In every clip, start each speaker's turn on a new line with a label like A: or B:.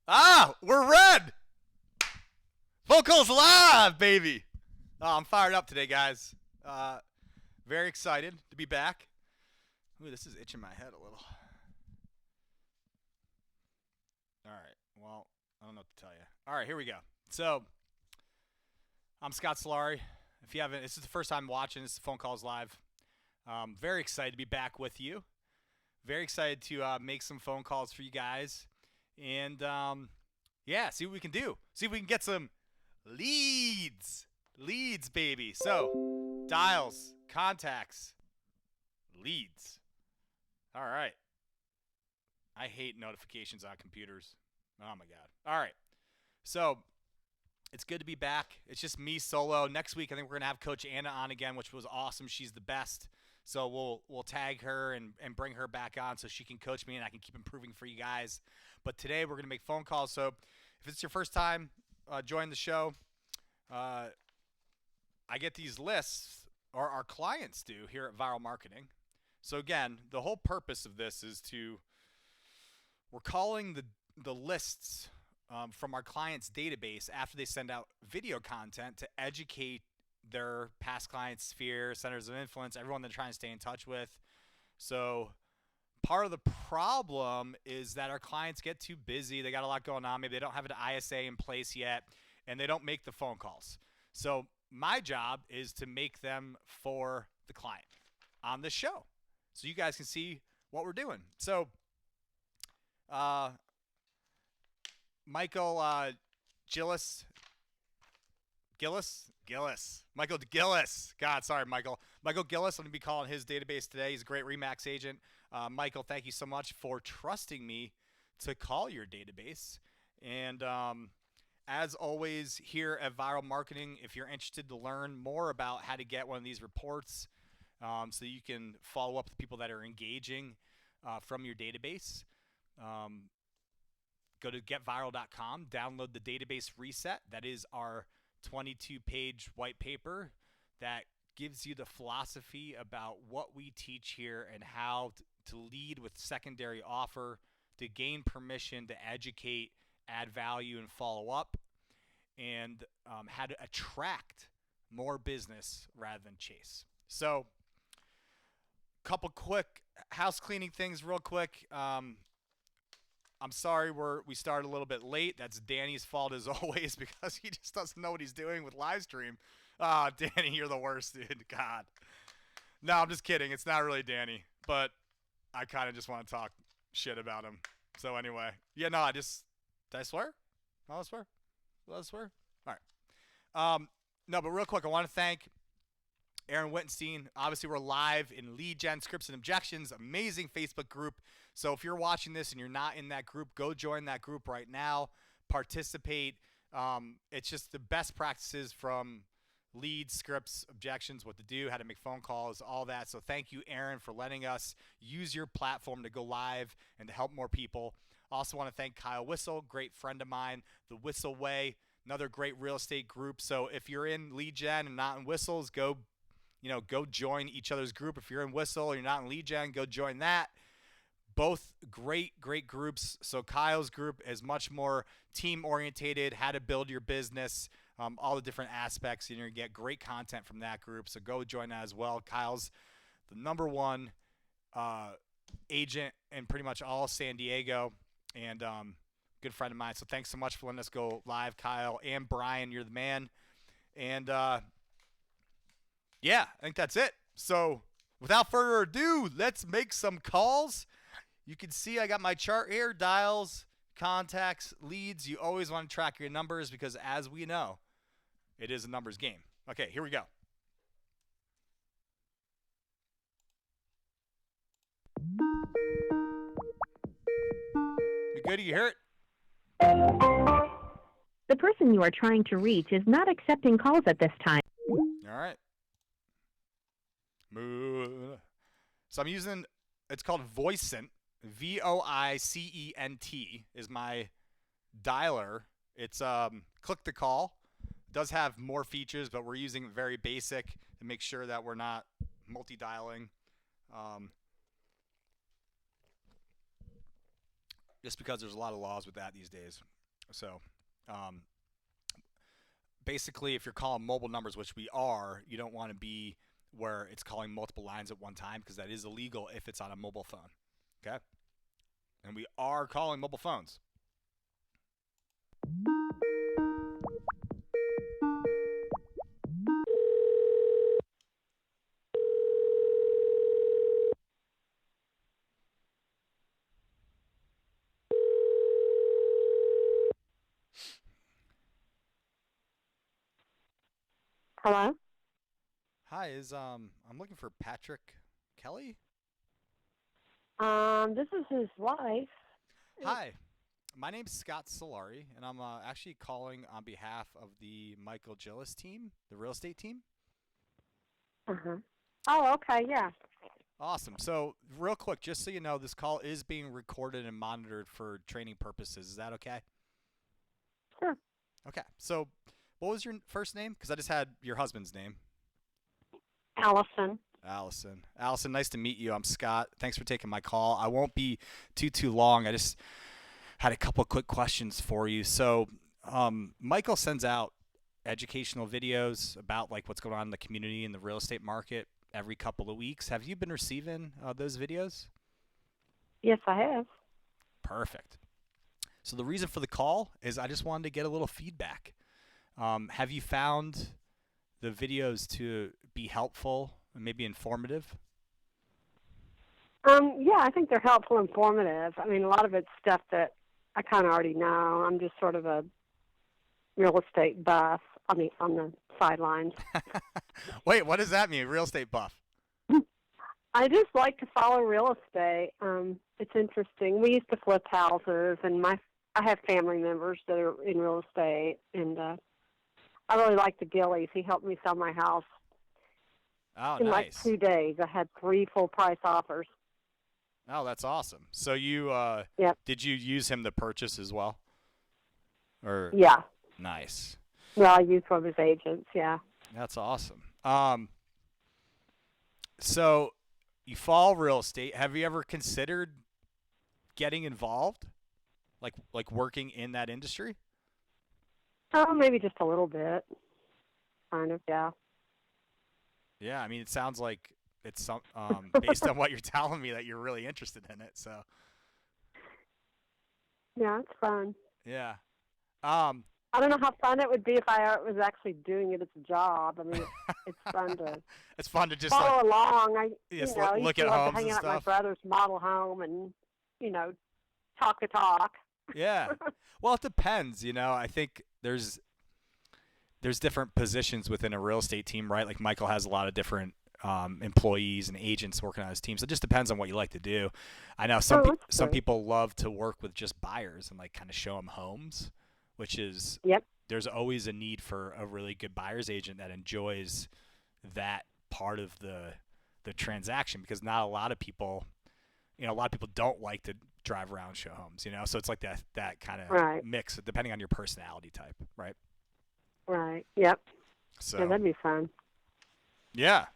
A: We're red. Vocals live, baby. Oh, I'm fired up today, guys. Very excited to be back. Ooh, this is itching my head a little. All right. Well, I don't know what to tell you. All right, here we go. So, I'm Scott Sillari. If you haven't, this is the first time watching. This is Phone Calls Live. Very excited to be back with you. Very excited to make some phone calls for you guys. And, yeah, see what we can do. See if we can get some leads. Leads, baby. So, dials, contacts, leads. All right. I hate notifications on computers. Oh, my God. All right. So, it's good to be back. It's just me solo. Next week, I think we're going to have Coach Anna on again, which was awesome. She's the best. So we'll tag her and bring her back on so she can coach me and I can keep improving for you guys. But today, we're going to make phone calls. So if it's your first time joining the show, I get these lists, or our clients do here at Vyral Marketing. So again, the whole purpose of this is we're calling the lists from our clients' database after they send out video content to educate their past clients, sphere, centers of influence, everyone they're trying to stay in touch with. So part of the problem is that our clients get too busy. They got a lot going on. Maybe they don't have an ISA in place yet, and they don't make the phone calls. So my job is to make them for the client on this show so you guys can see what we're doing. So Michael Gillies. Michael Gillies. God, sorry, Michael. Michael Gillies, I'm going to be calling his database today. He's a great Remax agent. Michael, thank you so much for trusting me to call your database. And as always, here at Vyral Marketing, if you're interested to learn more about how to get one of these reports so you can follow up with people that are engaging from your database, go to getvyral.com, download the database reset. That is our 22-page white paper that gives you the philosophy about what we teach here and how to lead with secondary offer, to gain permission, to educate, add value, and follow up, and how to attract more business rather than chase. So, couple quick house cleaning things real quick. I'm sorry we started a little bit late. That's Danny's fault as always because he just doesn't know what he's doing with live stream. Danny, you're the worst, dude. God. No, I'm just kidding. It's not really Danny, but I kind of just want to talk shit about him. So anyway, yeah, no, did I swear? No, I swear. Did I swear? All right. No, but real quick, I want to thank Aaron Wittenstein. Obviously, we're live in Lead Gen Scripts and Objections, amazing Facebook group. So if you're watching this and you're not in that group, go join that group right now. Participate. It's just the best practices from leads, scripts, objections, what to do, how to make phone calls, all that. So thank you, Aaron, for letting us use your platform to go live and to help more people. Also want to thank Kyle Whistle, great friend of mine, The Whistle Way, another great real estate group. So if you're in lead gen and not in whistles, go join each other's group. If you're in whistle or you're not in lead gen, go join that. Both great groups. So Kyle's group is much more team orientated, how to build your business, all the different aspects. You're going to get great content from that group. So go join that as well. Kyle's the number one agent in pretty much all San Diego and good friend of mine. So thanks so much for letting us go live, Kyle and Brian. You're the man. And yeah, I think that's it. So without further ado, let's make some calls. You can see I got my chart here, dials, contacts, leads. You always want to track your numbers because as we know, it is a numbers game. Okay, here we go. You good? You hear it?
B: The person you are trying to reach is not accepting calls at this time.
A: All right. So I'm using, it's called Voicent. Voicent is my dialer. It's click to call. It does have more features, but we're using very basic to make sure that we're not multi-dialing. Just because there's a lot of laws with that these days. So, um, basically, if you're calling mobile numbers, which we are, you don't want to be where it's calling multiple lines at one time because that is illegal if it's on a mobile phone. Okay? And we are calling mobile phones.
B: Hello?
A: Hi, I'm looking for Patrick Kelly.
B: This is his wife.
A: Hi, my name's Scott Sillari, and I'm actually calling on behalf of the Michael Gillies team, the real estate team.
B: Uh-huh. Oh, okay, yeah.
A: Awesome. So, real quick, just so you know, this call is being recorded and monitored for training purposes. Is that okay?
B: Sure.
A: Okay. So, what was your first name? Because I just had your husband's name.
B: Allison.
A: Allison, nice to meet you. I'm Scott. Thanks for taking my call. I won't be too long. I just had a couple quick questions for you. So, Michael sends out educational videos about like what's going on in the community and the real estate market every couple of weeks. Have you been receiving those videos?
B: Yes, I have.
A: Perfect. So the reason for the call is I just wanted to get a little feedback. Have you found the videos to be helpful and maybe informative?
B: Yeah, I think they're helpful, informative. I mean, a lot of it's stuff that I kind of already know. I'm just sort of a real estate buff. I mean, on the sidelines.
A: Wait, what does that mean? Real estate buff?
B: I just like to follow real estate. It's interesting. We used to flip houses, and I have family members that are in real estate, and I really like the Gillies. He helped me sell my house
A: Oh,
B: in like
A: nice.
B: 2 days. I had 3 full price offers.
A: Oh, that's awesome. So you
B: Yep.
A: did you use him to purchase as well? Or
B: Yeah.
A: nice.
B: Well, I used one of his agents. Yeah.
A: That's awesome. So you follow real estate. Have you ever considered getting involved? Like working in that industry?
B: Oh, maybe just a little bit. Kind of. Yeah.
A: Yeah, I mean it sounds like it's some based on what you're telling me that you're really interested in it. So,
B: Yeah, it's fun.
A: yeah.
B: I don't know how fun it would be if I was actually doing it as a job. I mean, it's fun to
A: It's fun to just
B: follow
A: like
B: along. I
A: just
B: used
A: look
B: to
A: at
B: love
A: homes
B: to hang
A: and
B: out at my
A: stuff.
B: brother's model home and talk the talk.
A: Yeah. Well, it depends, I think there's different positions within a real estate team, right? Like Michael has a lot of different employees and agents working on his team. So it just depends on what you like to do. I know some people love to work with just buyers and like kind of show them homes, which is
B: Yep.
A: there's always a need for a really good buyer's agent that enjoys that part of the transaction because not a lot of people, a lot of people don't like to drive around and show homes, so it's like that kind of
B: Right.
A: mix depending on your personality type, right?
B: Right. Yep.
A: So
B: Yeah, that'd be fun.
A: yeah.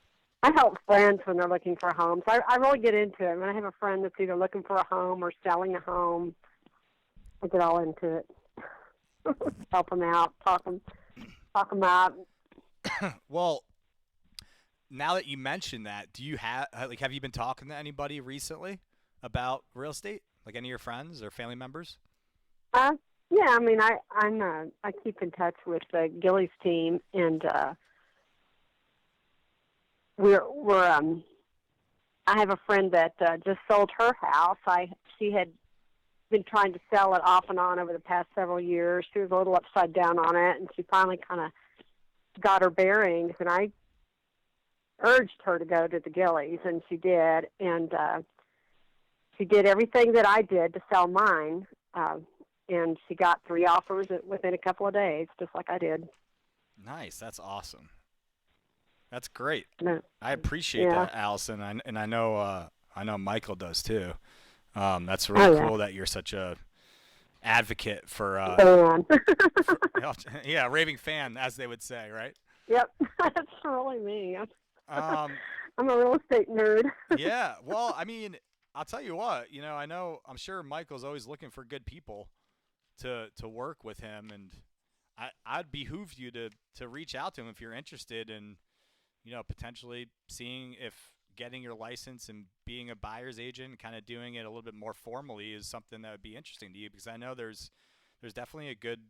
B: I help friends when they're looking for homes. I really get into it. When I have a friend that's either looking for a home or selling a home, I get all into it. Help them out, talk them out.
A: Well, now that you mention that, do you have you been talking to anybody recently about real estate? Like any of your friends or family members?
B: Yeah, I mean, I keep in touch with the Gillies team, and we're I have a friend that just sold her house. She had been trying to sell it off and on over the past several years. She was a little upside down on it, and she finally kind of got her bearings. And I urged her to go to the Gillies, and she did. And she did everything that I did to sell mine. And she got 3 offers within a couple of days, just like I did.
A: Nice. That's awesome. That's great.
B: No.
A: I appreciate that, Allison, and I know Michael does too. That's really cool that you're such a advocate for, raving fan, as they would say, right?
B: Yep, that's really me.
A: Um,
B: I'm a real estate nerd.
A: Yeah. Well, I mean, I'll tell you what. I'm sure Michael's always looking for good people to work with him, and I'd behoove you to reach out to him if you're interested in, potentially seeing if getting your license and being a buyer's agent, kind of doing it a little bit more formally, is something that would be interesting to you, because I know there's definitely a good,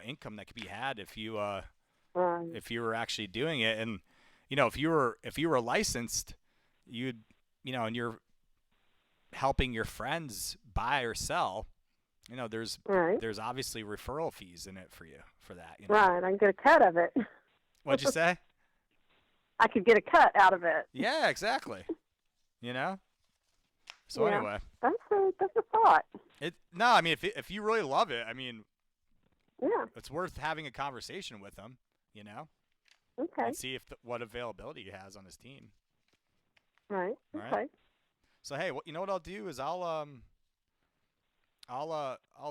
A: income that could be had if you were actually doing it. And, if you were licensed, you'd, and you're helping your friends buy or sell, there's obviously referral fees in it for you for that.
B: Right. I can get a cut of it.
A: What'd you say?
B: I could get a cut out of it.
A: Yeah, exactly. So anyway,
B: that's a thought.
A: No, I mean, if you really love it, I mean,
B: yeah,
A: it's worth having a conversation with him,
B: Okay.
A: and see what availability he has on his team.
B: Right.
A: All
B: Okay.
A: right? So hey, what I'll do is I'll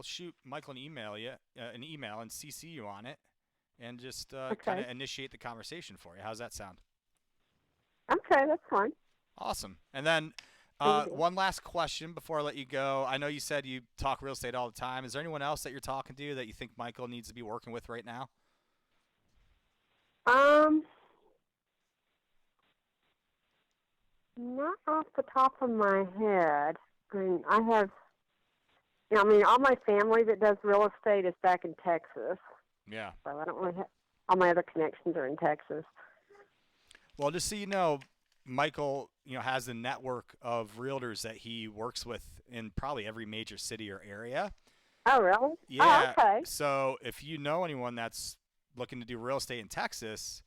A: shoot Michael an email and CC you on it, and just kind of initiate the conversation for you. How's that sound?
B: Okay, that's fine.
A: Awesome. And then one last question before I let you go. I know you said you talk real estate all the time. Is there anyone else that you're talking to that you think Michael needs to be working with right now?
B: Not off the top of my head. I mean, I have, all my family that does real estate is back in Texas.
A: Yeah.
B: So I don't really have, all my other connections are in Texas.
A: Well, just so you know, Michael, has a network of realtors that he works with in probably every major city or area.
B: Oh, really?
A: Yeah.
B: Oh, okay.
A: So if you know anyone that's looking to do real estate in Texas,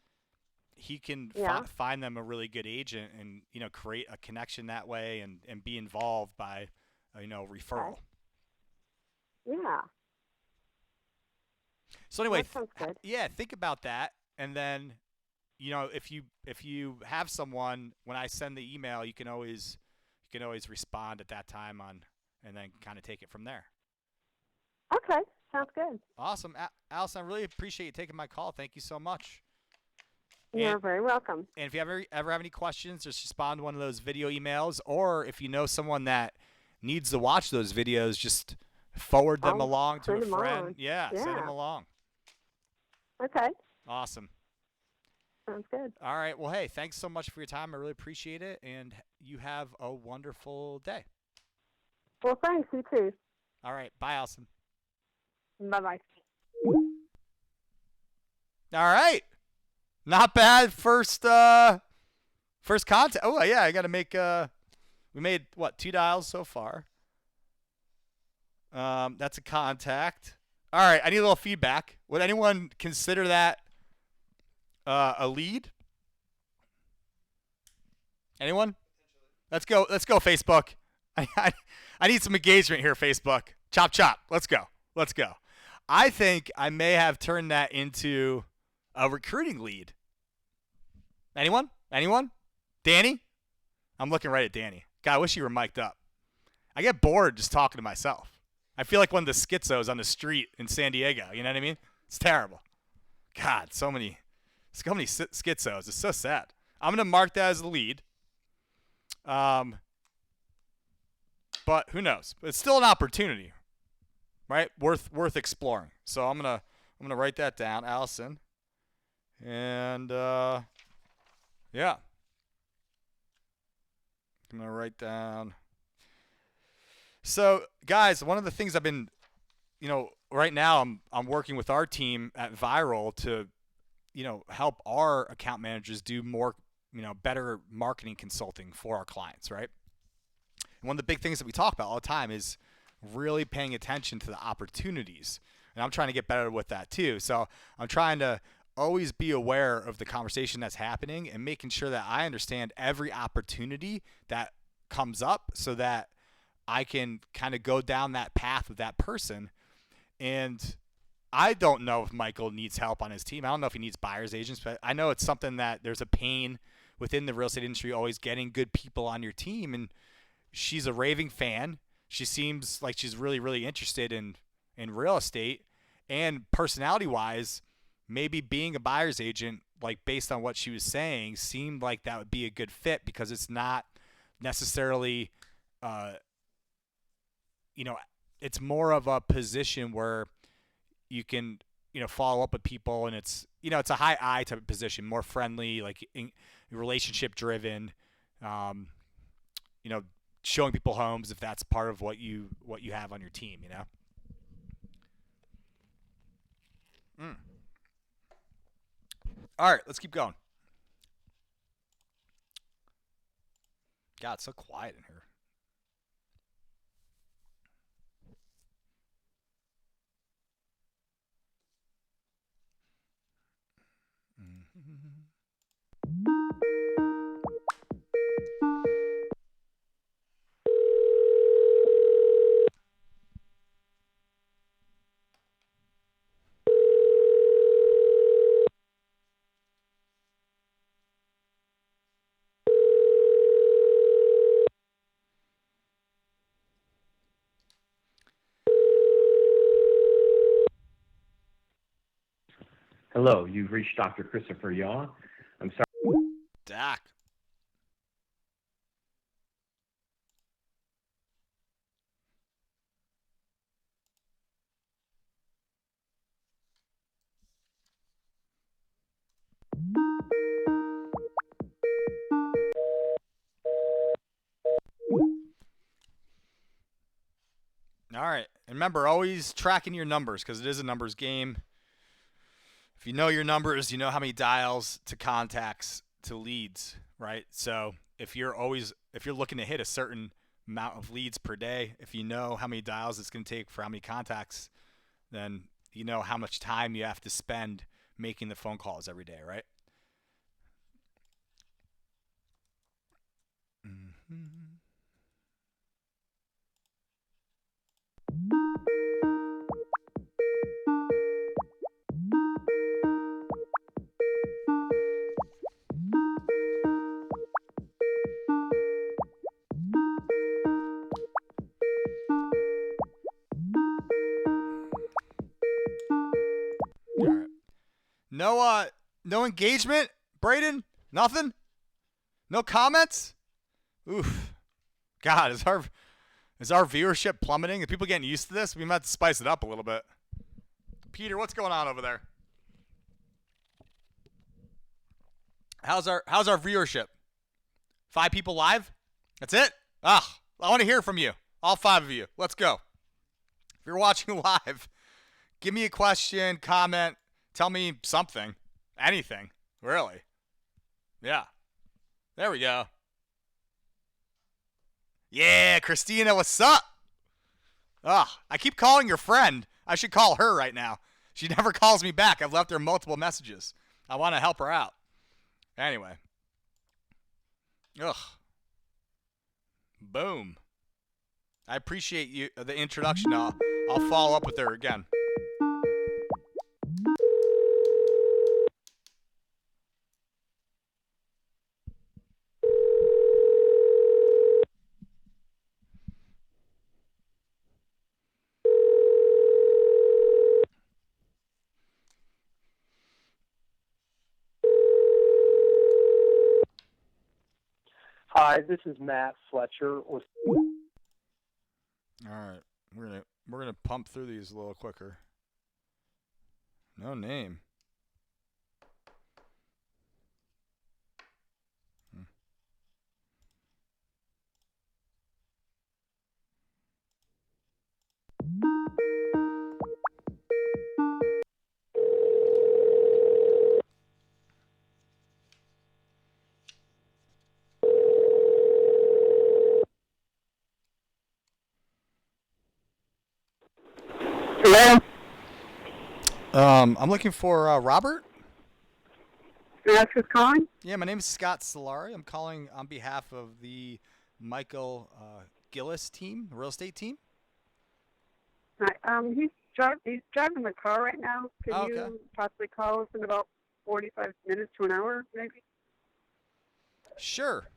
A: he can find them a really good agent and, create a connection that way and be involved by, referral.
B: Okay. Yeah.
A: So anyway,
B: that sounds good.
A: Yeah, think about that. And then, if you have someone, when I send the email, you can always respond at that time and then kind of take it from there.
B: Okay. Sounds good.
A: Awesome. Allison, I really appreciate you taking my call. Thank you so much.
B: You're very welcome.
A: And if you ever have any questions, just respond to one of those video emails. Or if you know someone that needs to watch those videos, just forward them along to a friend. Yeah, send them along.
B: Okay.
A: Awesome.
B: Sounds good.
A: All right. Well, hey, thanks so much for your time. I really appreciate it. And you have a wonderful day.
B: Well, thanks. You too.
A: All right. Bye, Allison.
B: Bye-bye.
A: All right. Not bad. First contact. Oh, yeah. I got to make we made, 2 dials so far. That's a contact. All right. I need a little feedback. Would anyone consider that a lead? Anyone? Let's go, Facebook. I need some engagement here, Facebook. Chop, chop. Let's go. I think I may have turned that into a recruiting lead. Anyone? Danny? I'm looking right at Danny. God, I wish you were mic'd up. I get bored just talking to myself. I feel like one of the schizos on the street in San Diego. You know what I mean? It's terrible. God, so many schizos. It's so sad. I'm going to mark that as the lead. But who knows? It's still an opportunity, right? Worth exploring. So I'm gonna write that down, Allison. And yeah, I'm gonna write down. So guys, one of the things I've been, right now I'm working with our team at Vyral to, help our account managers do more, better marketing consulting for our clients, right? And one of the big things that we talk about all the time is really paying attention to the opportunities. And I'm trying to get better with that too. So I'm trying to always be aware of the conversation that's happening and making sure that I understand every opportunity that comes up so that I can kind of go down that path with that person. And I don't know if Michael needs help on his team. I don't know if he needs buyer's agents, but I know it's something that there's a pain within the real estate industry, always getting good people on your team. And she's a raving fan. She seems like she's really, really interested in real estate. And personality-wise, maybe being a buyer's agent, like based on what she was saying, seemed like that would be a good fit because it's not necessarily, it's more of a position where you can, follow up with people, and it's, it's a high I type of position, more friendly, like relationship driven, um, you know, showing people homes if that's part of what you have on your team. Mm. All right, let's keep going. God, it's so quiet in here. Mm-hmm.
C: Hello, you've reached Dr. Christopher Yaw. I'm sorry.
A: Dak. All right. And remember, always tracking your numbers because it is a numbers game. If you know your numbers, you know how many dials to contacts to leads, right? So if you're looking to hit a certain amount of leads per day, if you know how many dials it's going to take for how many contacts, then you know how much time you have to spend making the phone calls every day, right? Mm-hmm. All right. No engagement, Braden? Nothing? No comments? Oof. God, is our viewership plummeting? Are people getting used to this? We might have to spice it up a little bit. Peter, what's going on over there? How's our viewership? 5 people live? That's it? I want to hear from you. All 5 of you. Let's go. If you're watching live, give me a question, comment, tell me something. Anything. Really. Yeah. There we go. Yeah, Christina, what's up? I keep calling your friend. I should call her right now. She never calls me back. I've left her multiple messages. I want to help her out. Anyway. Ugh. Boom. I appreciate you the introduction. I'll follow up with her again.
D: Hi, this is Matt Fletcher with.
A: All right, we're gonna pump through these a little quicker. No name.
B: Hello?
A: I'm looking for Robert.
B: Can I ask who's calling?
A: Yeah, my name is Scott Sillari. I'm calling on behalf of the Michael Gillies team, real estate team.
B: Right. He's driving the car right now. Can you possibly call us in about 45 minutes to an hour, maybe?
A: Sure.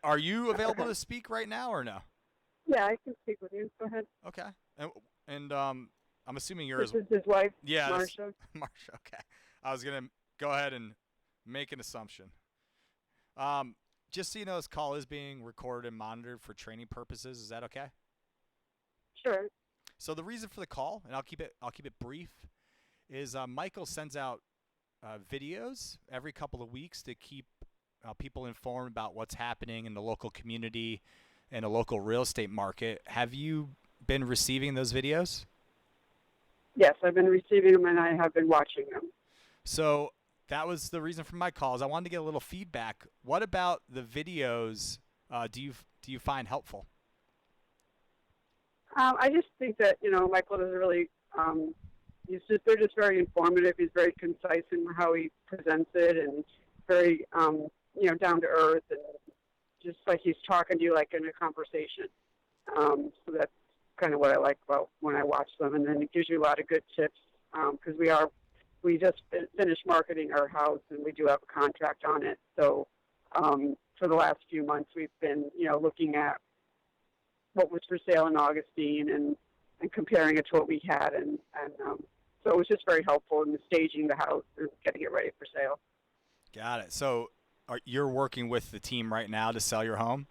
A: Are you available to speak right now or no?
B: Yeah, I can speak with you. Go ahead.
A: Okay. And I'm assuming you're
B: This is his wife,
A: yeah,
B: Marsha.
A: Marsha. Okay. I was gonna go ahead and make an assumption. Just so you know, this call is being recorded and monitored for training purposes. Is that okay?
B: Sure.
A: So the reason for the call, and I'll keep it brief, is Michael sends out videos every couple of weeks to keep people informed about what's happening in the local community and the local real estate market. Have you been receiving those videos?
E: Yes, I've been receiving them and I have been watching them.
A: So that was the reason for my call. Is I wanted to get a little feedback. What about the videos do you find helpful?
E: I just think that, Michael is really, they're just very informative. He's very concise in how he presents it and very, down to earth and just like he's talking to you like in a conversation. So that's kind of what I like about when I watch them. And then it gives you a lot of good tips because we just finished marketing our house and we do have a contract on it. So for the last few months, we've been, looking at what was for sale in Augustine and comparing it to what we had. And so it was just very helpful in staging the house and getting it ready for sale.
A: Got it. So you're working with the team right now to sell your home?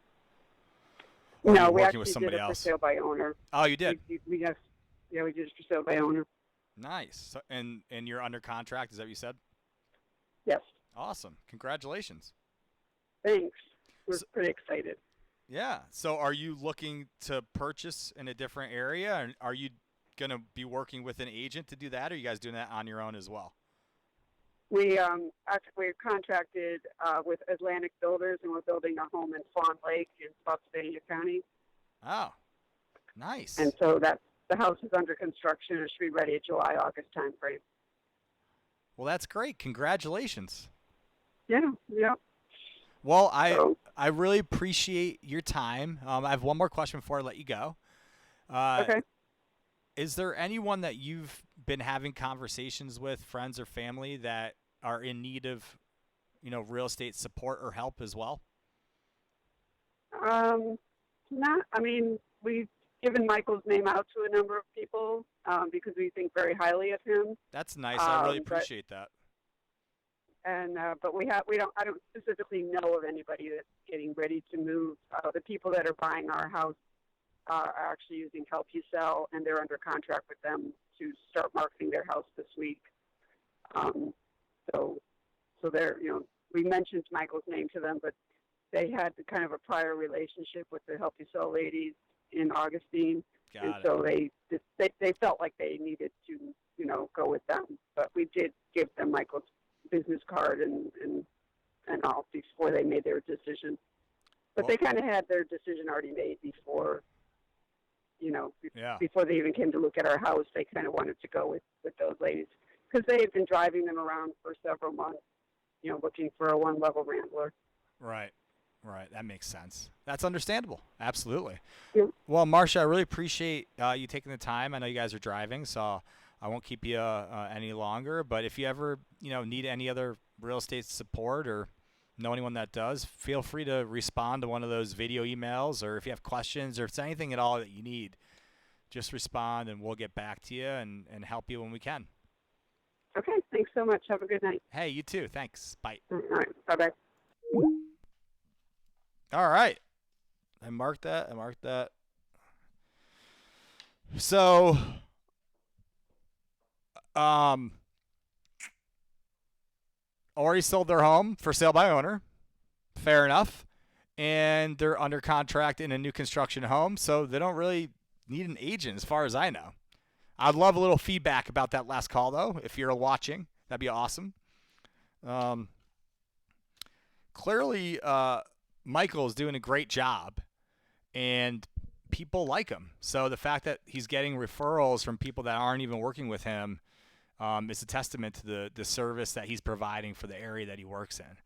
E: No, we actually
A: with somebody
E: did it
A: else?
E: for sale by owner.
A: Oh, you did?
E: We did it for sale by owner.
A: Nice. So, and you're under contract, is that what you said?
E: Yes.
A: Awesome. Congratulations.
E: Thanks. We're pretty excited.
A: Yeah. So are you looking to purchase in a different area? And are you going to be working with an agent to do that? Or are you guys doing that on your own as well?
E: We're contracted with Atlantic Builders, and we're building a home in Fawn Lake in Spotsylvania County.
A: Oh, nice.
E: And so the house is under construction. It should be ready at July, August timeframe.
A: Well, that's great. Congratulations.
E: Yeah.
A: Well, I really appreciate your time. I have one more question before I let you go.
E: Okay.
A: Is there anyone that you've been having conversations with, friends or family, that are in need of, real estate support or help as well?
E: We've given Michael's name out to a number of people because we think very highly of him.
A: That's nice. I really appreciate that.
E: And but I don't specifically know of anybody that's getting ready to move. The people that are buying our house are actually using Help You Sell, and they're under contract with them to start marketing their house this week. So they're, we mentioned Michael's name to them, but they had kind of a prior relationship with the Help You Sell ladies in Augustine, so they felt like they needed to, go with them. But we did give them Michael's business card and all before they made their decision. But they kind of had their decision already made before, before they even came to look at our house. They kind of wanted to go with those ladies because they had been driving them around for several months, looking for a one-level Rambler.
A: Right. That makes sense. That's understandable. Absolutely.
E: Yeah.
A: Well, Marcia, I really appreciate you taking the time. I know you guys are driving, so I won't keep you any longer. But if you ever, need any other real estate support or know anyone that does, feel free to respond to one of those video emails, or if you have questions or if it's anything at all that you need, just respond and we'll get back to you and help you when we can.
E: Okay. Thanks so much. Have a good night.
A: Hey, you too. Thanks. Bye.
E: All right. Bye-bye.
A: All right. I marked that. So, already sold their home for sale by owner. Fair enough. And they're under contract in a new construction home, so they don't really need an agent as far as I know. I'd love a little feedback about that last call, though. If you're watching, that'd be awesome. Clearly, Michael is doing a great job, and people like him. So the fact that he's getting referrals from people that aren't even working with him is a testament to the service that he's providing for the area that he works in.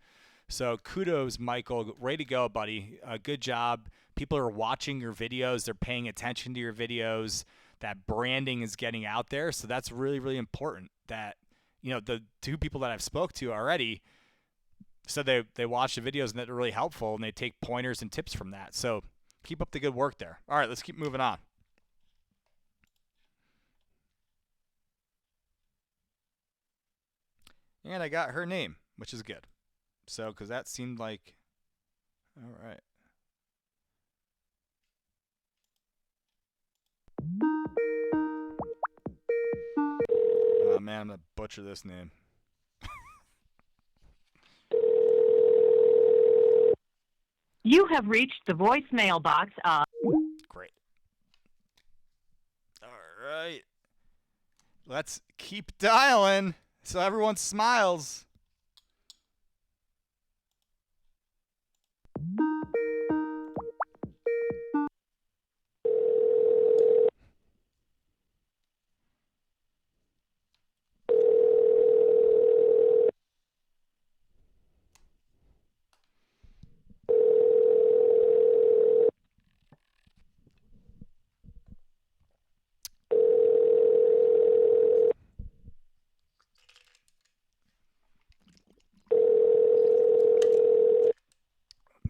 A: So kudos, Michael. Way to go, buddy. Good job. People are watching your videos. They're paying attention to your videos. That branding is getting out there. So that's really, really important that, the two people that I've spoke to already said they watch the videos and that they're really helpful and they take pointers and tips from that. So keep up the good work there. All right, let's keep moving on. And I got her name, which is good. So, because that seemed like, all right. man. I'm going to butcher this name.
F: You have reached the voicemail box of...
A: Great. All right. Let's keep dialing so everyone smiles.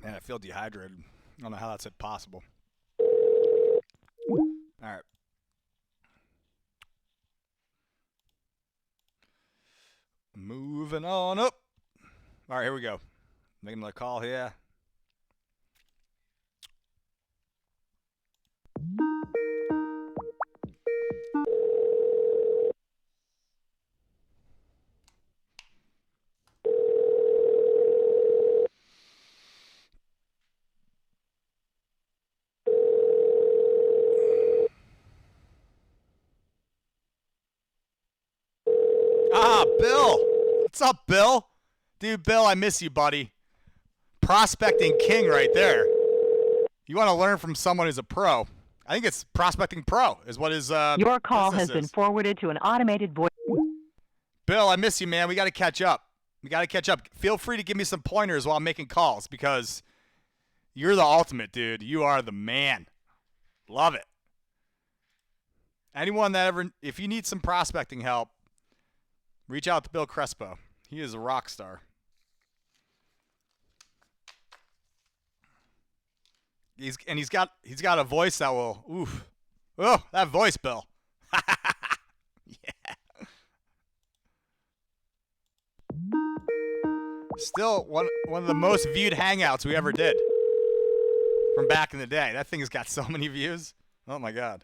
A: Man, I feel dehydrated. I don't know how that's possible. All right. Moving on up. All right, here we go. Making another call here. Bill. What's up, Bill? Dude, Bill, I miss you, buddy. Prospecting king right there. You want to learn from someone who's a pro. I think it's Prospecting Pro is what his
F: Your call has
A: business
F: been
A: is.
F: forwarded to an automated voice...
A: Bill, I miss you, man. We got to catch up. Feel free to give me some pointers while I'm making calls because you're the ultimate, dude. You are the man. Love it. Anyone that ever, if you need some prospecting help, reach out to Bill Crespo. He is a rock star. He's got a voice that will oof. Oh, that voice, Bill. Yeah. Still one of the most viewed hangouts we ever did from back in the day. That thing has got so many views. Oh my God.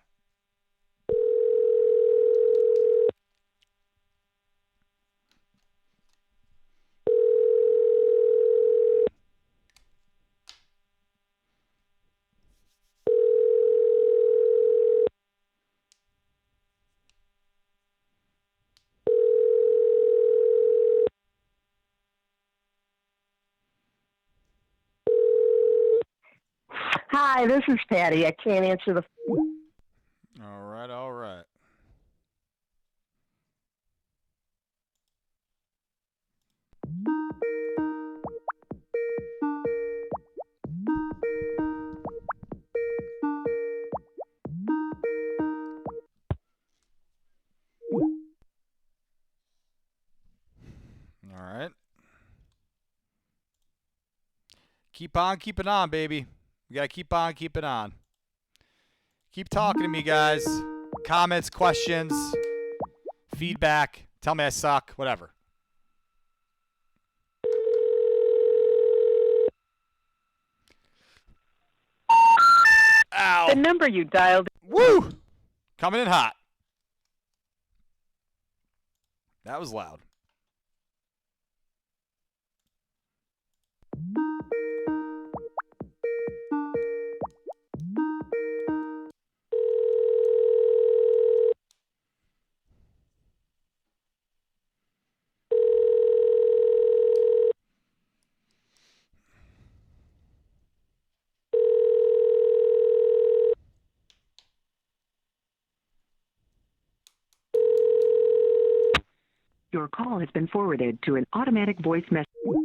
F: Hi, this is Patty. I can't answer the...
A: All right, all right. All right. Keep on keeping on, baby. We got to keep on keeping on. Keep talking to me, guys. Comments, questions, feedback. Tell me I suck, whatever. Ow.
F: The number you dialed...
A: Woo! Coming in hot. That was loud.
F: Your call has been forwarded to an automatic voice message.
A: All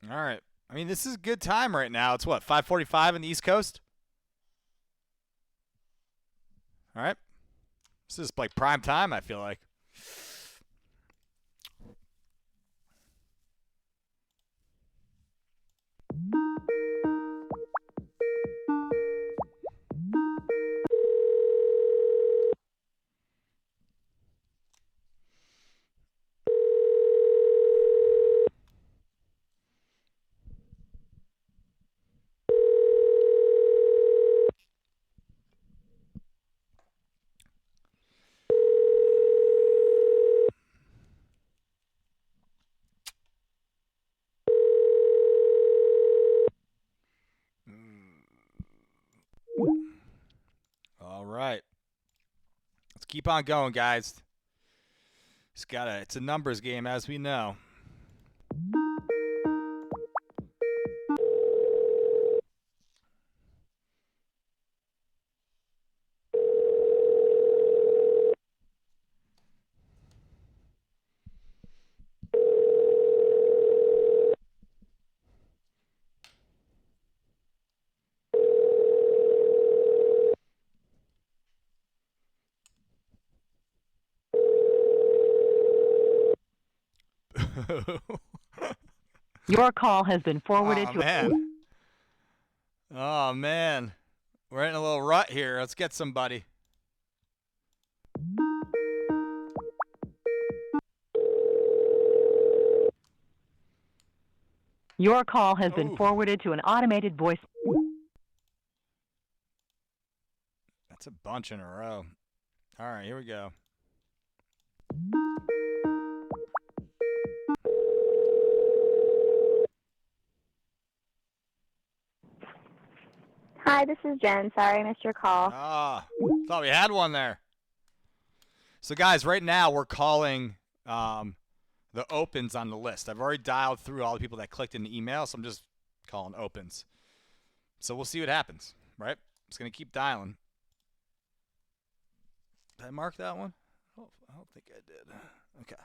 A: right. I mean, this is a good time right now. It's what, 5:45 on the East Coast? All right. This is like prime time, I feel like. right. Let's keep on going, guys. It's a numbers game, as we know.
F: Your call has been forwarded to.
A: Man. Oh, man. We're in a little rut here. Let's get somebody.
F: Your call has been forwarded to an automated voice.
A: That's a bunch in a row. All right, here we go.
G: Hi, this is Jen. Sorry I missed your call.
A: Thought we had one there. So, guys, right now we're calling the opens on the list. I've already dialed through all the people that clicked in the email, so I'm just calling opens. So we'll see what happens, right? Just going to keep dialing. Did I mark that one? I don't think I did. Okay.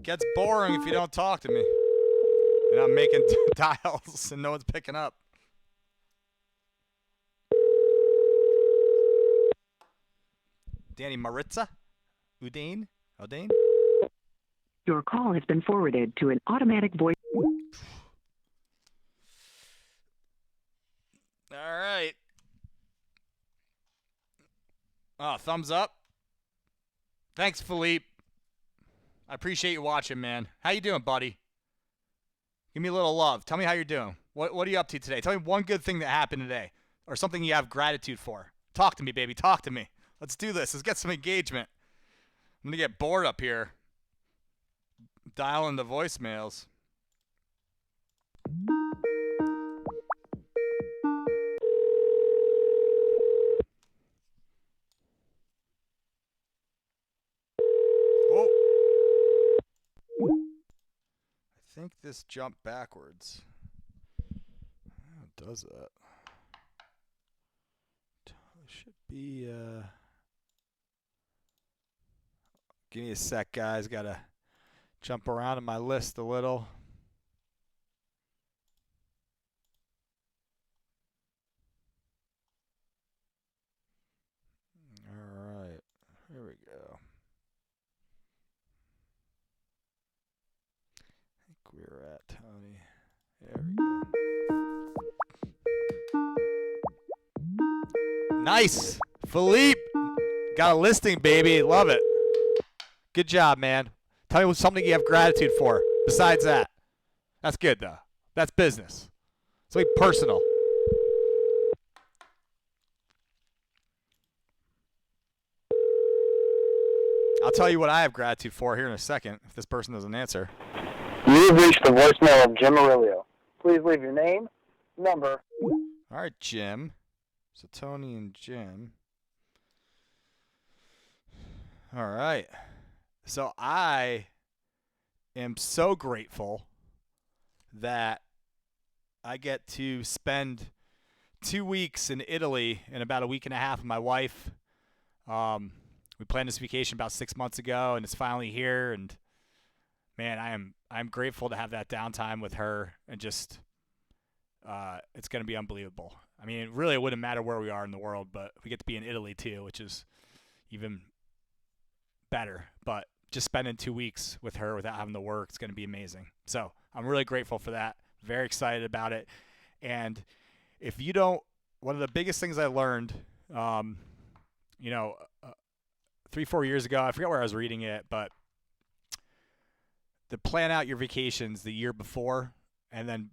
A: Gets boring if you don't talk to me. And I'm making dials and no one's picking up. Danny Maritza? Udane?
F: Your call has been forwarded to an automatic voice.
A: All right. Oh, thumbs up. Thanks, Philippe. I appreciate you watching, man. How you doing, buddy? Give me a little love. Tell me how you're doing. What are you up to today? Tell me one good thing that happened today or something you have gratitude for. Talk to me, baby. Talk to me. Let's do this. Let's get some engagement. I'm going to get bored up here dialing the voicemails. I think this jumped backwards. How does that? It should be, give me a sec, guys. Gotta jump around in my list a little. All right. Here we go. We're at Tony. There we go. Nice. Philippe. Got a listing, baby. Love it. Good job, man. Tell me something you have gratitude for besides that. That's good, though. That's business. Something personal. I'll tell you what I have gratitude for here in a second if this person doesn't answer.
D: You've reached the voicemail of Jim Aurelio. Please leave your name, number.
A: All right, Jim. So Tony and Jim. All right. So I am so grateful that I get to spend 2 weeks in Italy and about a week and a half with my wife. We planned this vacation about 6 months ago, and it's finally here. And man, I'm grateful to have that downtime with her, and just it's going to be unbelievable. I mean, it really wouldn't matter where we are in the world, but we get to be in Italy too, which is even better. But just spending 2 weeks with her without having to work, it's going to be amazing. So I'm really grateful for that. Very excited about it. And if you don't, one of the biggest things I learned, 3-4 years ago, I forget where I was reading it, but to plan out your vacations the year before and then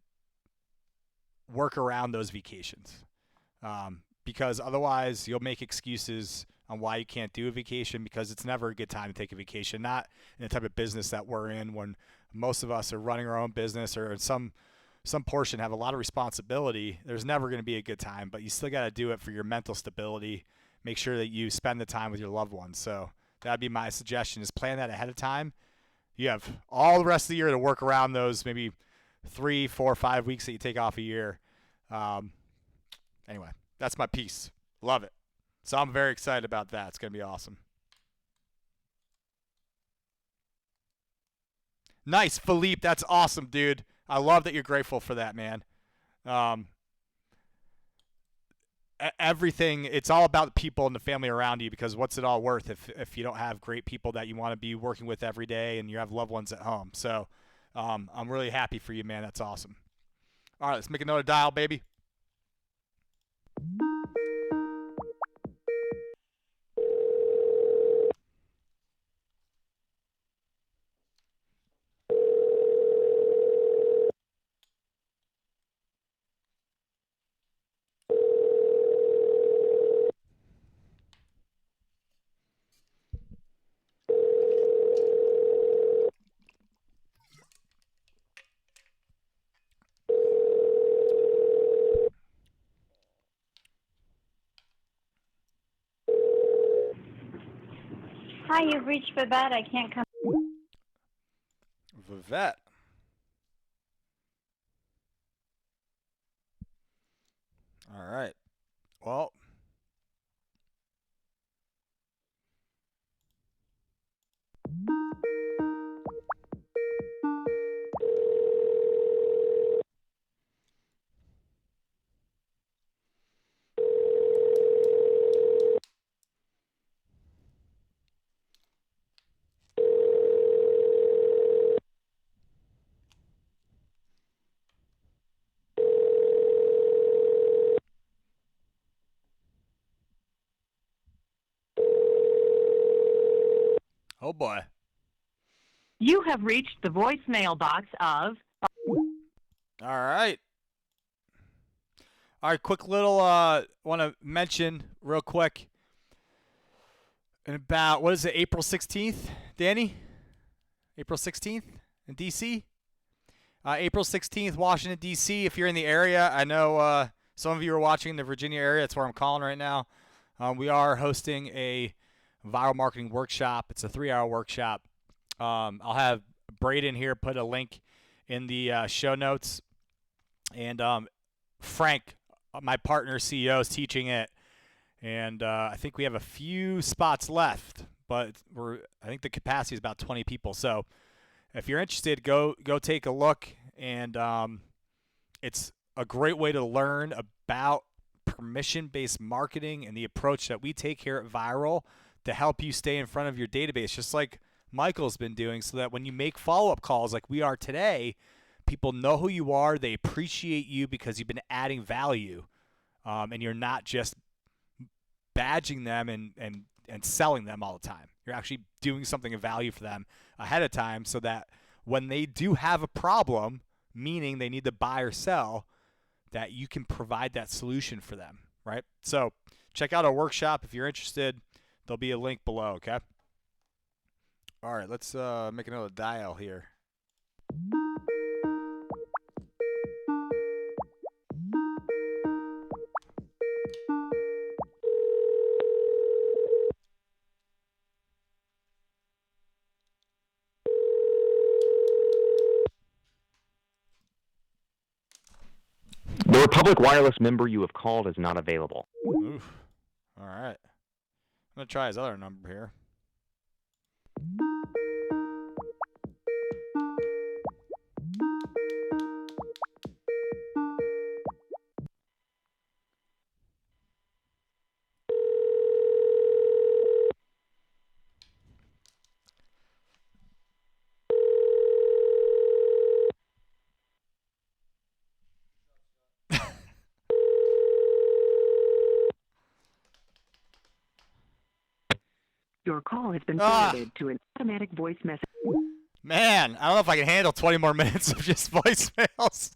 A: work around those vacations. Because otherwise you'll make excuses on why you can't do a vacation, because it's never a good time to take a vacation, not in the type of business that we're in when most of us are running our own business or in some some portion have a lot of responsibility, there's never going to be a good time, but you still got to do it for your mental stability. Make sure that you spend the time with your loved ones. So that'd be my suggestion, is plan that ahead of time. You have all the rest of the year to work around those maybe 3, 4, 5 weeks that you take off a year. Anyway, that's my piece. Love it. So I'm very excited about that. It's going to be awesome. Nice, Philippe. That's awesome, dude. I love that you're grateful for that, man. Everything, it's all about the people and the family around you, because what's it all worth if you don't have great people that you want to be working with every day and you have loved ones at home. So I'm really happy for you, man. That's awesome. All right, let's make another dial, baby.
G: Hi, you've reached Babette. I can't come.
A: Vivette. All right. Well, oh boy.
F: You have reached the voicemail box of...
A: All right. All right, quick little want to mention real quick. In about, what is it, April 16th, Danny? April 16th in D.C.? April 16th, Washington, D.C. If you're in the area, I know some of you are watching in the Virginia area. That's where I'm calling right now. We are hosting a Vyral Marketing workshop. It's a 3-hour workshop. I'll have Braden here put a link in the show notes. And Frank, my partner CEO, is teaching it. And I think we have a few spots left, but I think the capacity is about 20 people. So if you're interested, go take a look. And it's a great way to learn about permission-based marketing and the approach that we take here at Vyral to help you stay in front of your database, just like Michael's been doing, so that when you make follow-up calls like we are today, people know who you are, they appreciate you because you've been adding value, and you're not just badging them and selling them all the time. You're actually doing something of value for them ahead of time, so that when they do have a problem, meaning they need to buy or sell, that you can provide that solution for them, right? So check out our workshop if you're interested. There'll be a link below, okay? All right, let's make another dial here.
H: The Republic Wireless member you have called is not available.
A: Oof. All right. I'm going to try his other number here.
F: Your call has been forwarded to an automatic voice message.
A: Man, I don't know if I can handle 20 more minutes of just voicemails.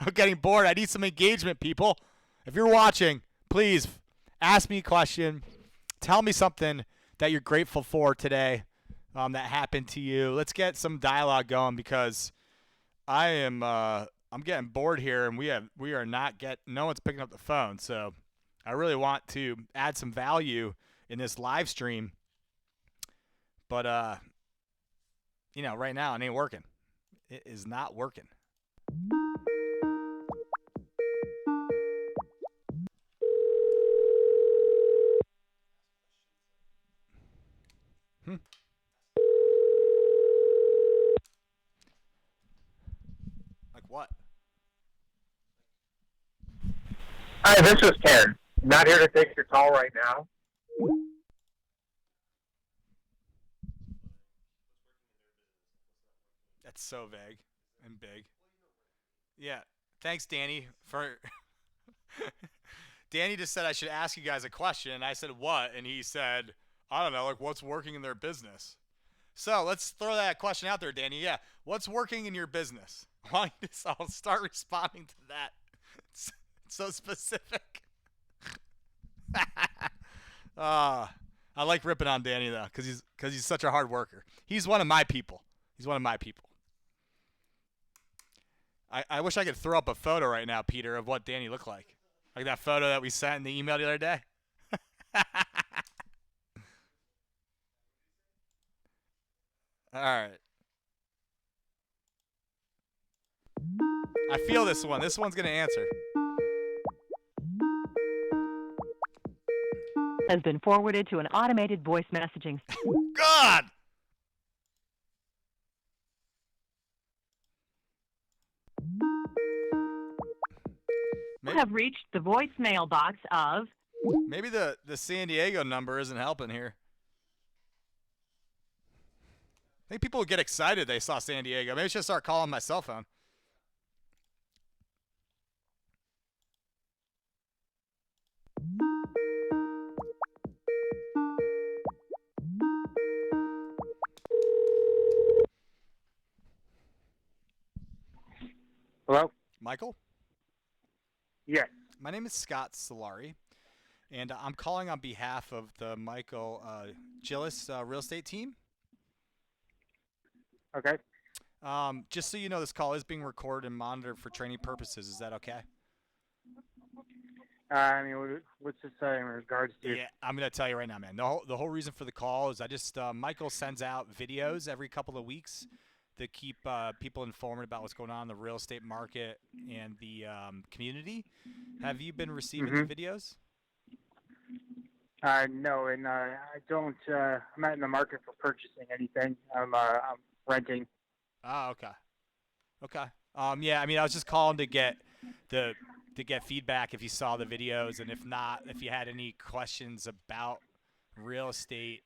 A: I'm getting bored. I need some engagement, people. If you're watching, please ask me a question. Tell me something that you're grateful for today that happened to you. Let's get some dialogue going, because I am I'm getting bored here, and no one's picking up the phone. So I really want to add some value in this live stream, but right now it ain't working. It is not working. Like what?
D: Hi, this is Ken. Not here to take your call right now.
A: That's so vague and big. Yeah. Thanks, Danny, for Danny just said I should ask you guys a question, and I said what? And he said, I don't know, like what's working in their business. So let's throw that question out there, Danny. Yeah, what's working in your business? Why don't I'll start responding to that. It's so specific. I like ripping on Danny though, because he's such a hard worker. He's one of my people. I wish I could throw up a photo right now, Peter, of what Danny looked like. Like that photo that we sent in the email the other day. All right. I feel this one. This one's going to answer.
F: Has been forwarded to an automated voice messaging.
A: God!
F: You have reached the voicemail box of...
A: Maybe the San Diego number isn't helping here. I think people would get excited they saw San Diego. Maybe I should start calling my cell phone.
D: Hello?
A: Michael?
D: Yes.
A: My name is Scott Sillari, and I'm calling on behalf of the Michael Gillies real estate team.
D: Okay.
A: Just so you know, this call is being recorded and monitored for training purposes. Is that okay?
D: What's this in regards to?
A: Yeah, I'm going to tell you right now, man. The whole reason for the call is Michael sends out videos every couple of weeks to keep people informed about what's going on in the real estate market and the community. Have you been receiving the videos?
D: No, and I don't. I'm not in the market for purchasing anything. I'm renting.
A: Oh, okay. Yeah, I was just calling to get feedback if you saw the videos, and if not, if you had any questions about real estate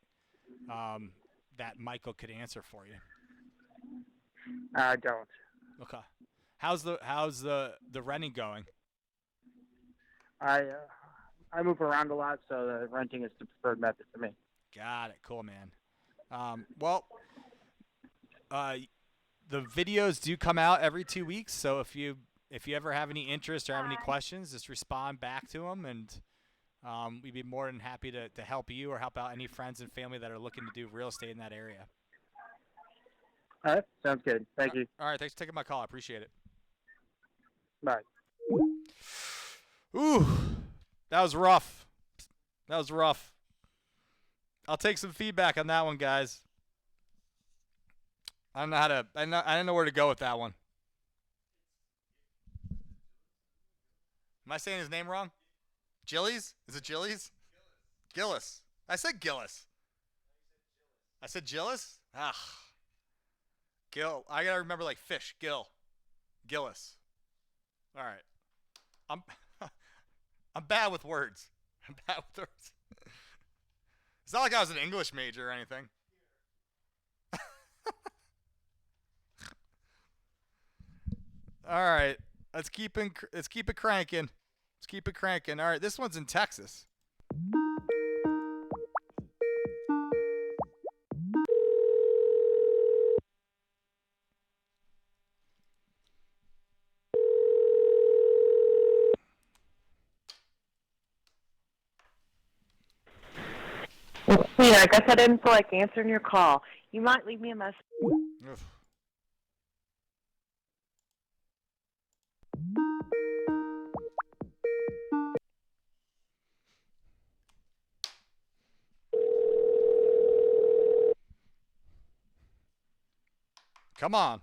A: that Michael could answer for you.
D: I don't.
A: Okay. How's the renting going?
D: I move around a lot, so the renting is the preferred method for me.
A: Got it. Cool, man. The videos do come out every 2 weeks, so if you ever have any interest or have any questions, just respond back to them, and we'd be more than happy to help you or help out any friends and family that are looking to do real estate in that area.
D: All right. Sounds good. Thank you.
A: All right. Thanks for taking my call. I appreciate it.
D: Bye.
A: Ooh, that was rough. I'll take some feedback on that one, guys. I don't know where to go with that one. Am I saying his name wrong? Gillies? Is it Gillies? Gillis. I said Gillis. I said Gillis? Ah. Gil. I gotta remember like fish. Gillis. All right. I'm bad with words. It's not like I was an English major or anything. All right. Let's keep it cranking. All right. This one's in Texas.
I: Yeah, I guess I didn't feel like answering your call. You might leave me a message.
A: Come on.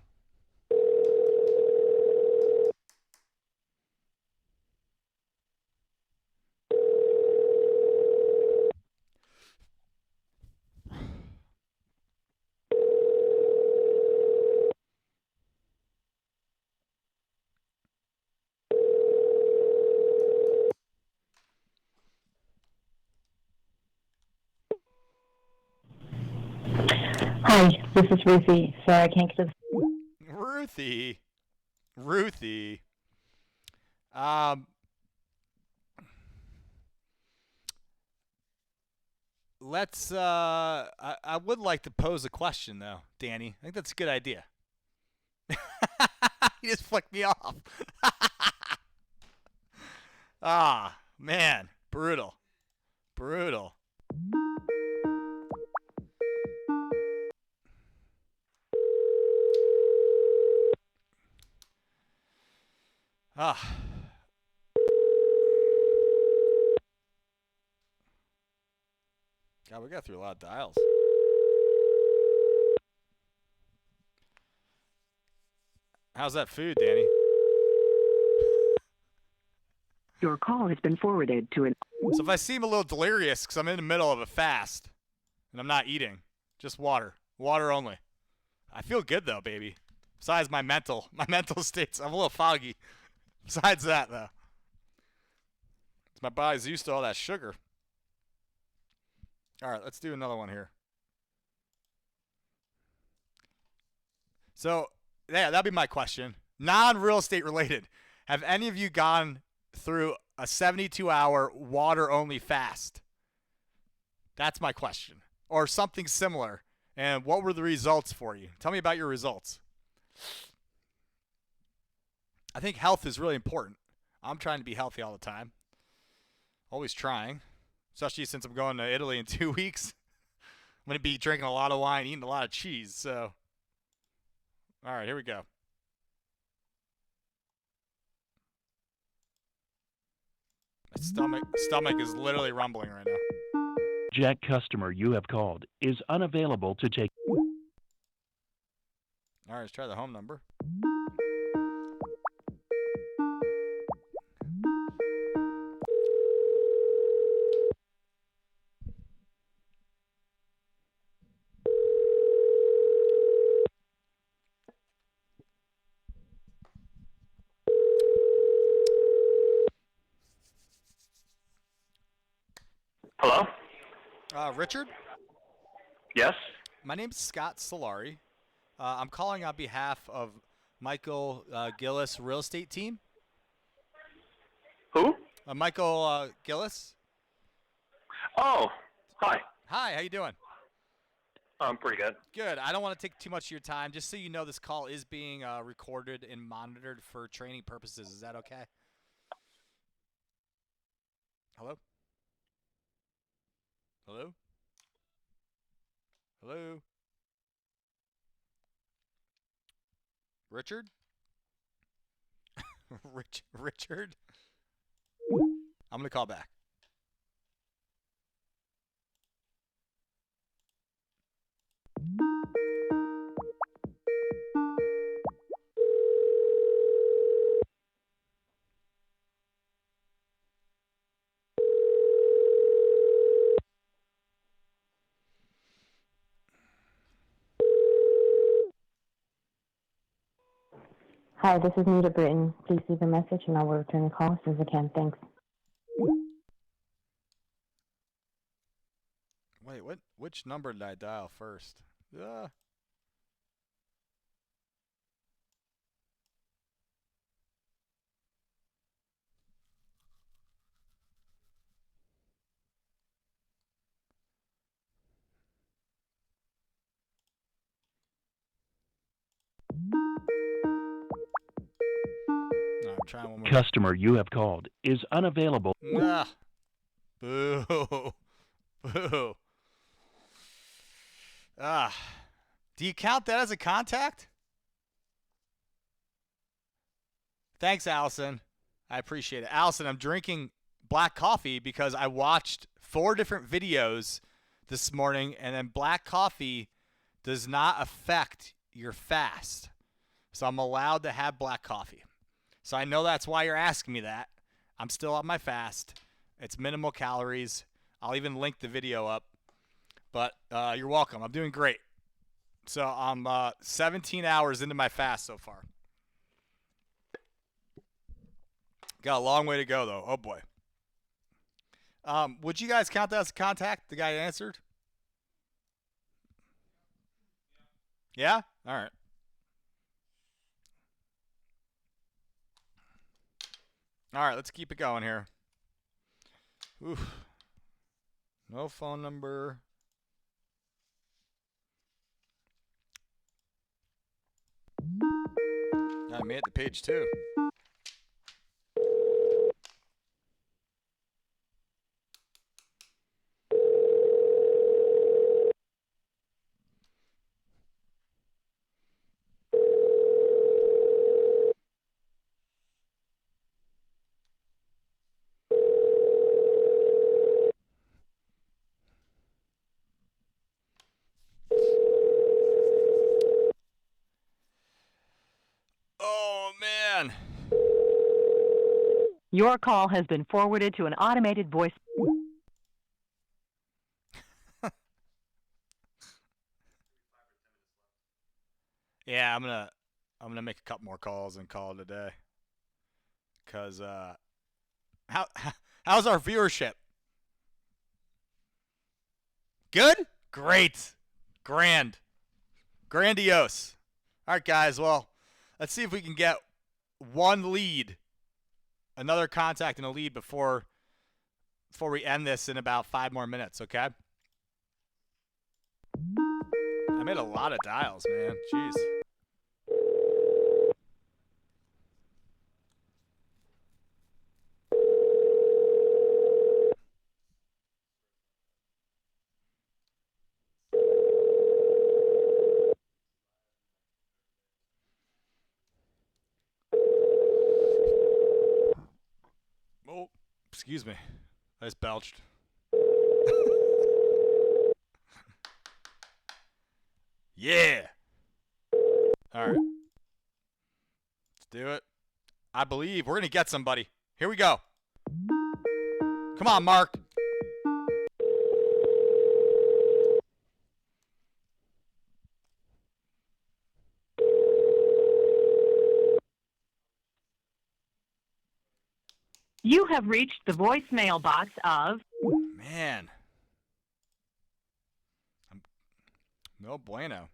G: Hi, this is Ruthie. Sorry, I can't get to the...
A: Ruthie. Let's, I would like to pose a question, though, Danny. I think that's a good idea. You just flicked me off. Ah, man. Brutal. Ah. God, we got through a lot of dials. How's that food, Danny?
F: Your call has been forwarded to an...
A: So if I seem a little delirious because I'm in the middle of a fast and I'm not eating, just water. Water only. I feel good, though, baby. Besides my mental states, I'm a little foggy. Besides that, though. My body's used to all that sugar. All right, let's do another one here. So, yeah, that'd be my question. Non-real estate related. Have any of you gone through a 72-hour water-only fast? That's my question. Or something similar. And what were the results for you? Tell me about your results. I think health is really important. I'm trying to be healthy all the time. Always trying. Especially since I'm going to Italy in 2 weeks. I'm going to be drinking a lot of wine, eating a lot of cheese. So, all right, here we go. My stomach is literally rumbling right now.
J: Jack customer you have called is unavailable to take.
A: All right, let's try the home number.
K: Hello?
A: Richard?
K: Yes?
A: My name's Scott Sillari. I'm calling on behalf of Michael Gillies Real Estate Team.
K: Who?
A: Michael Gillies.
K: Oh, hi.
A: Hi, how you doing?
K: I'm pretty good.
A: Good. I don't want to take too much of your time. Just so you know, this call is being recorded and monitored for training purposes. Is that okay? Hello? Hello? Hello? Richard? Richard? I'm going to call back.
G: Hi, this is Nita Britton. Please leave a message and I will return the call as soon as I can. Thanks.
A: Wait, what? Which number did I dial first? No, I'm trying one more.
J: Customer you have called is unavailable.
A: Boo. Boo. Do you count that as a contact? Thanks, Allison. I appreciate it. Allison, I'm drinking black coffee because I watched 4 different videos this morning, and then black coffee does not affect your fast. So I'm allowed to have black coffee. So I know that's why you're asking me that. I'm still on my fast. It's minimal calories. I'll even link the video up. But you're welcome. I'm doing great. So I'm 17 hours into my fast so far. Got a long way to go, though. Oh, boy. Would you guys count that as a contact, the guy answered? Yeah? All right. All right, let's keep it going here. Oof. No phone number. I made the page too. Oh, man.
F: Your call has been forwarded to an automated voice.
A: Yeah, I'm gonna make a couple more calls and call it a day. Cause how's our viewership? Good? Great. Grandiose. All right, guys. Well, let's see if we can get one lead, another contact and a lead before we end this in about 5 more minutes, okay? I made a lot of dials, man. Jeez. Oh, excuse me. I just belched. Yeah. All right. Let's do it. I believe we're going to get somebody. Here we go. Come on, Mark.
F: You have reached the voicemail box of...
A: Man. No bueno.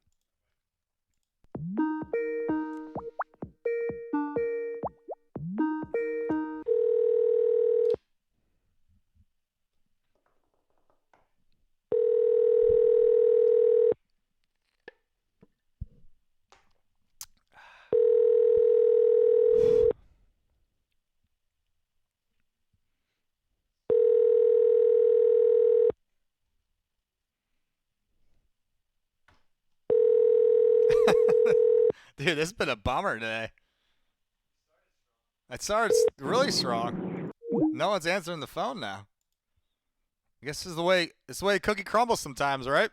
A: Dude, this has been a bummer today. I started really strong. No one's answering the phone now. I guess this is the way a cookie crumbles sometimes, right?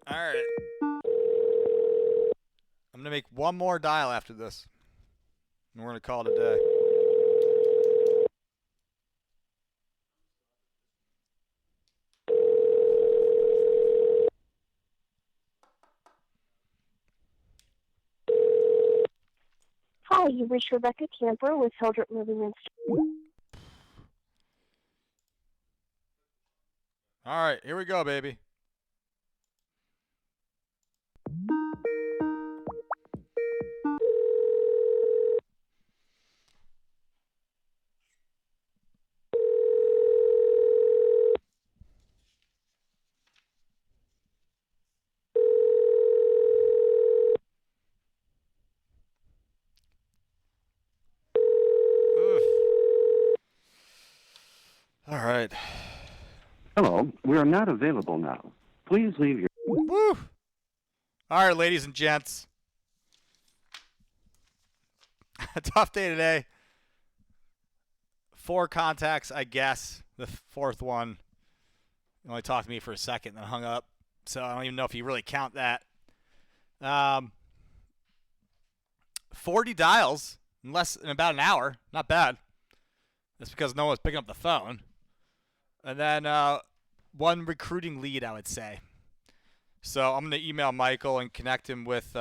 A: All right. I'm going to make one more dial after this. And we're going to call it a day.
B: Hi, you reached Rebecca Camper with Hildreth Moving and
A: All right, here we go, baby. Oof. All right.
L: Hello, we are not available now. Please leave your...
A: Woo! All right, ladies and gents. A tough day today. 4 contacts, I guess. The fourth one only talked to me for a second, then hung up. So I don't even know if you really count that. 40 dials in about an hour. Not bad. That's because no one's picking up the phone. And then 1 recruiting lead, I would say. So I'm going to email Michael and connect him with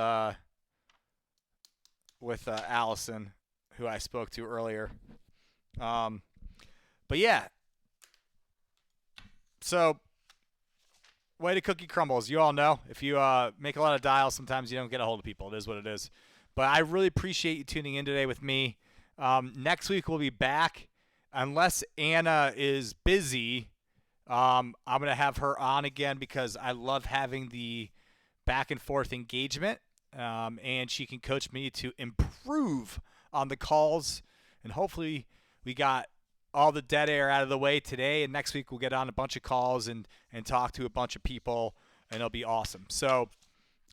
A: Allison, who I spoke to earlier. But yeah. So, way to cookie crumbles. You all know, if you make a lot of dials, sometimes you don't get a hold of people. It is what it is. But I really appreciate you tuning in today with me. Next week we'll be back. Unless Anna is busy, I'm going to have her on again because I love having the back and forth engagement. And she can coach me to improve on the calls. And hopefully we got all the dead air out of the way today. And next week we'll get on a bunch of calls and talk to a bunch of people. And it'll be awesome. So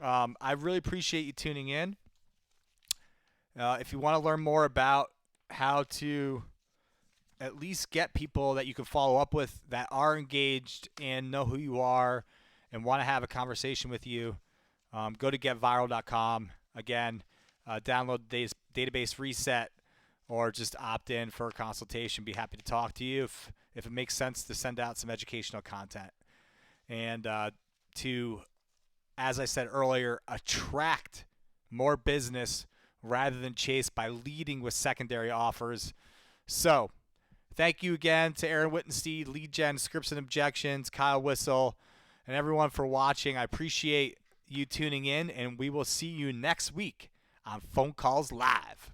A: I really appreciate you tuning in. If you want to learn more about how to at least get people that you can follow up with that are engaged and know who you are and want to have a conversation with you, go to getvyral.com. Again, download the database reset or just opt in for a consultation. Be happy to talk to you if it makes sense to send out some educational content. And to, as I said earlier, attract more business rather than chase by leading with secondary offers. So, thank you again to Aaron Wittensteed, Lead Gen, Scripts and Objections, Kyle Whistle, and everyone for watching. I appreciate you tuning in, and we will see you next week on Phone Calls Live.